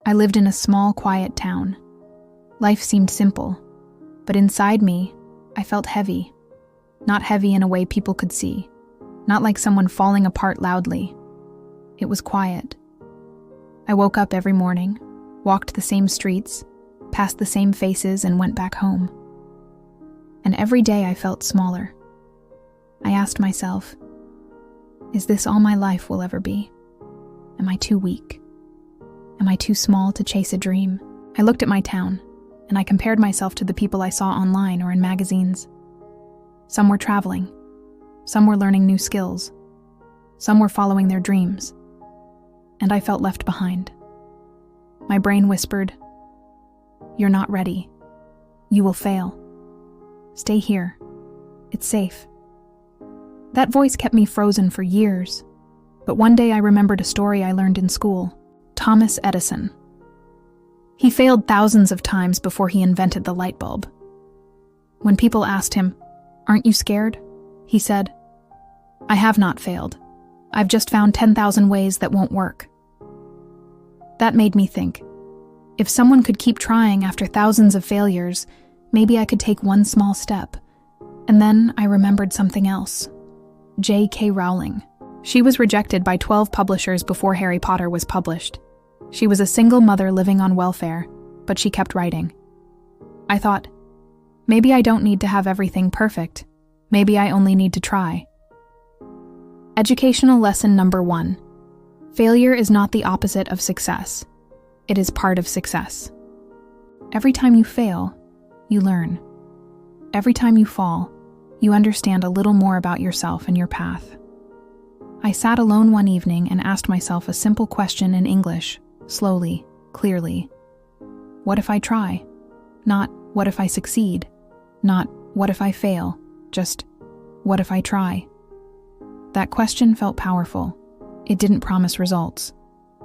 I lived in a small, quiet town. Life seemed simple, but inside me, I felt heavy. Not heavy in a way people could see. Not like someone falling apart loudly. It was quiet. I woke up every morning, walked the same streets, passed the same faces, and went back home. And every day I felt smaller. I asked myself, is this all my life will ever be? Am I too weak? Am I too small to chase a dream? I looked at my town, and I compared myself to the people I saw online or in magazines. Some were traveling. Some were learning new skills. Some were following their dreams. And I felt left behind. My brain whispered, "You're not ready. You will fail. Stay here. It's safe." That voice kept me frozen for years. But one day I remembered a story I learned in school. Thomas Edison. He failed thousands of times before he invented the light bulb. When people asked him, "Aren't you scared?" he said, "I have not failed. I've just found 10,000 ways that won't work." That made me think, if someone could keep trying after thousands of failures, maybe I could take one small step. And then I remembered something else. J.K. Rowling. She was rejected by 12 publishers before Harry Potter was published. She was a single mother living on welfare, but she kept writing. I thought, maybe I don't need to have everything perfect. Maybe I only need to try. Educational lesson number 1. Failure is not the opposite of success. It is part of success. Every time you fail, you learn. Every time you fall, you understand a little more about yourself and your path. I sat alone one evening and asked myself a simple question in English, slowly, clearly. What if I try? Not, what if I succeed? Not, what if I fail? Just, what if I try? That question felt powerful. It didn't promise results.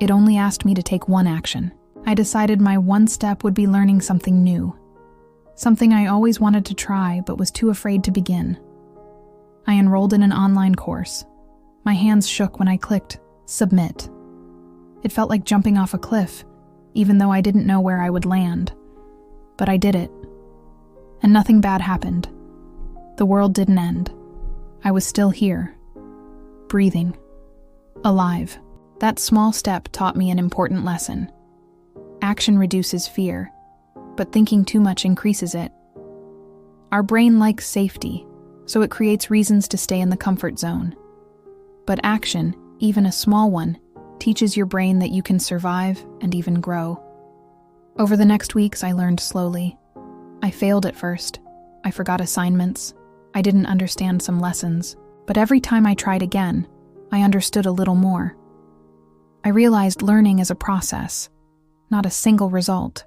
It only asked me to take one action. I decided my one step would be learning something new. Something I always wanted to try but was too afraid to begin. I enrolled in an online course. My hands shook when I clicked submit. It felt like jumping off a cliff, even though I didn't know where I would land. But I did it. And nothing bad happened. The world didn't end. I was still here, breathing, alive. That small step taught me an important lesson. Action reduces fear, but thinking too much increases it. Our brain likes safety, so it creates reasons to stay in the comfort zone. But action, even a small one, teaches your brain that you can survive and even grow. Over the next weeks, I learned slowly. I failed at first. I forgot assignments. I didn't understand some lessons. But every time I tried again, I understood a little more. I realized learning is a process, not a single result.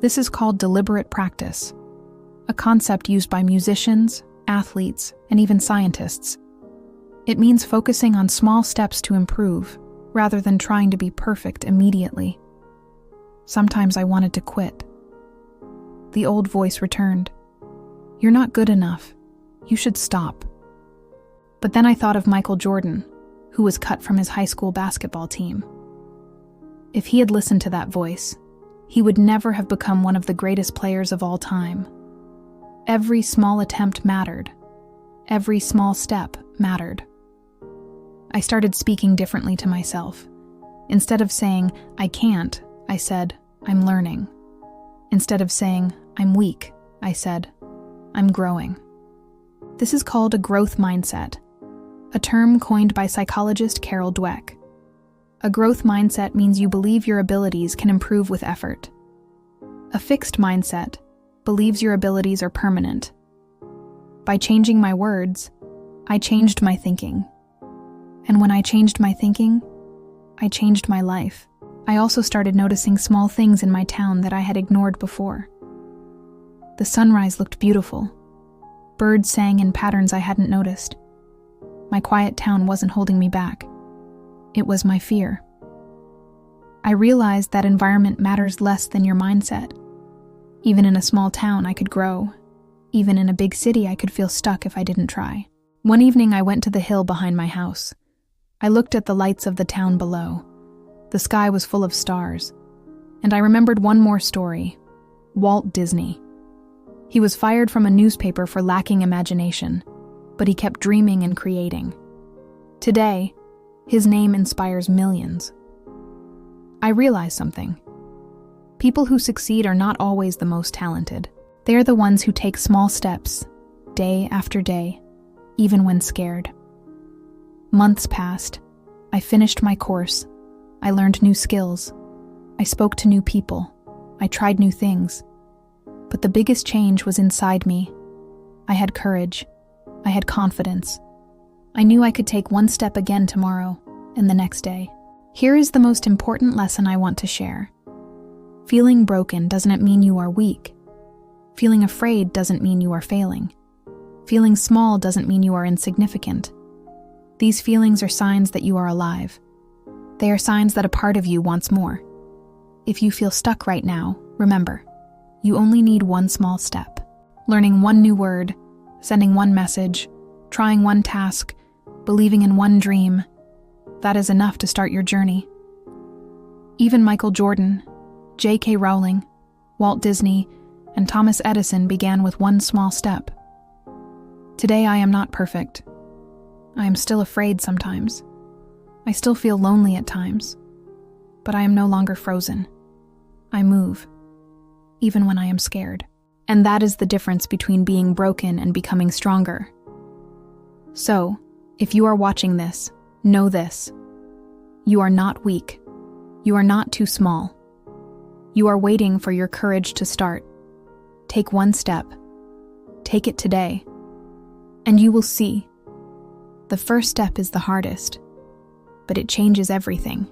This is called deliberate practice, a concept used by musicians, athletes, and even scientists. It means focusing on small steps to improve, rather than trying to be perfect immediately. Sometimes I wanted to quit. The old voice returned. "You're not good enough. You should stop." But then I thought of Michael Jordan, who was cut from his high school basketball team. If he had listened to that voice, he would never have become one of the greatest players of all time. Every small attempt mattered. Every small step mattered. I started speaking differently to myself. Instead of saying, "I can't," I said, "I'm learning." Instead of saying, "I'm weak," I said, "I'm growing." This is called a growth mindset, a term coined by psychologist Carol Dweck. A growth mindset means you believe your abilities can improve with effort. A fixed mindset believes your abilities are permanent. By changing my words, I changed my thinking. And when I changed my thinking, I changed my life. I also started noticing small things in my town that I had ignored before. The sunrise looked beautiful. Birds sang in patterns I hadn't noticed. My quiet town wasn't holding me back. It was my fear. I realized that environment matters less than your mindset. Even in a small town, I could grow. Even in a big city, I could feel stuck if I didn't try. One evening, I went to the hill behind my house. I looked at the lights of the town below. The sky was full of stars. And I remembered one more story. Walt Disney. He was fired from a newspaper for lacking imagination, but he kept dreaming and creating. Today, his name inspires millions. I realized something. People who succeed are not always the most talented. They are the ones who take small steps, day after day, even when scared. Months passed. I finished my course. I learned new skills. I spoke to new people. I tried new things. But the biggest change was inside me. I had courage. I had confidence. I knew I could take one step again tomorrow and the next day. Here is the most important lesson I want to share. Feeling broken doesn't mean you are weak. Feeling afraid doesn't mean you are failing. Feeling small doesn't mean you are insignificant. These feelings are signs that you are alive. They are signs that a part of you wants more. If you feel stuck right now, remember, you only need one small step. Learning one new word, sending one message, trying one task, believing in one dream. That is enough to start your journey. Even Michael Jordan, J.K. Rowling, Walt Disney, and Thomas Edison began with one small step. Today I am not perfect. I am still afraid sometimes. I still feel lonely at times. But I am no longer frozen. I move, even when I am scared. And that is the difference between being broken and becoming stronger. So, if you are watching this, know this. You are not weak. You are not too small. You are waiting for your courage to start. Take one step. Take it today. And you will see. The first step is the hardest, but it changes everything.